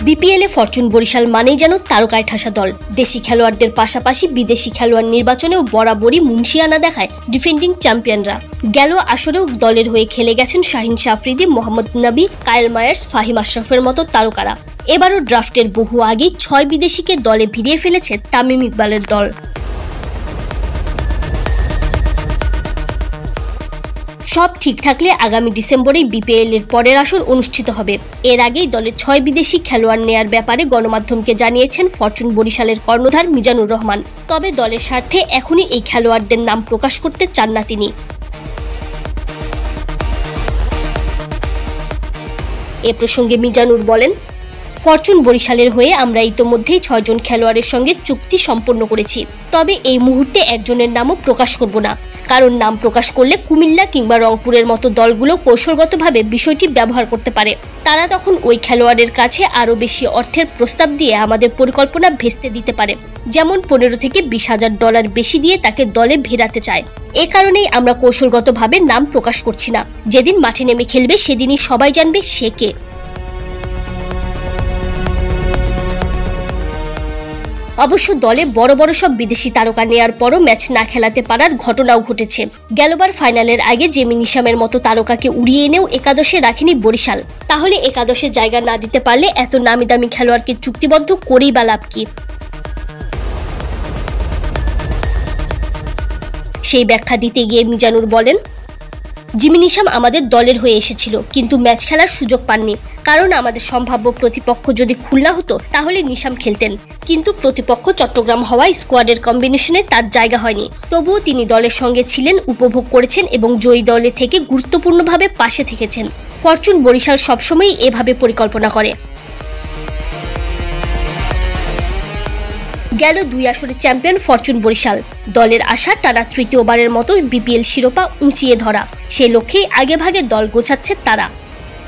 BPL এ Fortune Barishal মানেই যেন তারকায় ঠাসা দল। দেশি খেলোয়াড়দের পাশাপাশি বিদেশি খেলোয়াড় নির্বাচনেও বরাবরই মুন্সিয়ানা দেখায় ডিফেন্ডিং চ্যাম্পিয়নরা। গেল আসরেও দলের হয়ে খেলে গেছেন শাহিন আফ্রিদি, মোহাম্মদ নবী, কায়েল মায়ার্স, ফাহিম আশরাফের মতো তারকারা। এবারও ড্রাফটের বহু আগেই 6 বিদেশিকে দলে ভিড়িয়ে ফেলেছে তামিম ইকবালের দল। সব ঠিক থাকলে আগামী ডিসেম্বরেই বিপিএল এর পরের আসর অনুষ্ঠিত হবে। এর আগেই দলের 6 বিদেশি খেলোয়াড় নেয়ার ব্যাপারে গণমাধ্যমকে জানিয়েছেন ফরচুন বরিশালের কর্ণধার মিজানুর রহমান। তবে দলের স্বার্থে এখনই এই খেলোয়াড়দের নাম প্রকাশ করতে চান না তিনি। এ প্রসঙ্গে মিজানুর বলেন, ফরচুন বরিশালের হয়ে আমরা ইতোমধ্যেই 6 জন খেলোয়াড়ের সঙ্গে চুক্তি সম্পন্ন করেছি। তবে এই মুহূর্তে একজনের নামও প্রকাশ করব না, কারণ নাম প্রকাশ করলে কুমিল্লা কিংবা রংপুরের মতো দলগুলো কৌশলগতভাবে বিষয়টি ব্যবহার করতে পারে। তারা তখন ওই খেলোয়াড়ের কাছে আরও বেশি অর্থের প্রস্তাব দিয়ে আমাদের পরিকল্পনা ভেস্তে দিতে পারে, যেমন $15,000 থেকে $20,000 বেশি দিয়ে তাকে দলে ভেড়াতে চায়। এ কারণেই আমরা কৌশলগতভাবে নাম প্রকাশ করছি না। যেদিন মাঠে নেমে খেলবে সেদিনই সবাই জানবে সে কে। অবশ্য দলে বড় বড় সব বিদেশি তারকা নেয়ার পরও ম্যাচ না খেলাতে পারার ঘটনাও ঘটেছে। গেলবার ফাইনালের আগে জেমি নিশামের মতো তারকাকে উড়িয়ে এনেও একাদশে রাখেনি বরিশাল। তাহলে একাদশে জায়গা না দিতে পারলে এত নামি দামি খেলোয়াড়কে চুক্তিবদ্ধ করেই বা লাভ কি? সেই ব্যাখ্যা দিতে গিয়ে মিজানুর বলেন, জিমি নিশাম আমাদের দলের হয়ে এসেছিল, কিন্তু ম্যাচ খেলার সুযোগ পাননি। কারণ আমাদের সম্ভাব্য প্রতিপক্ষ যদি খুলনা হতো তাহলে নিশাম খেলতেন, কিন্তু প্রতিপক্ষ চট্টগ্রাম হওয়ায় স্কোয়াডের কম্বিনেশনে তার জায়গা হয়নি। তবুও তিনি দলের সঙ্গে ছিলেন, উপভোগ করেছেন এবং জয়ী দলে থেকে গুরুত্বপূর্ণভাবে পাশে থেকেছেন। ফরচুন বরিশাল সবসময়ই এভাবে পরিকল্পনা করে। গেল 2 আসরে চ্যাম্পিয়ন ফরচুন বরিশাল। দলের আশা টানা তৃতীয়বারের মতো বিপিএল শিরোপা উঁচিয়ে ধরা। সে লক্ষ্যেই আগেভাগে দল গোছাচ্ছে তারা।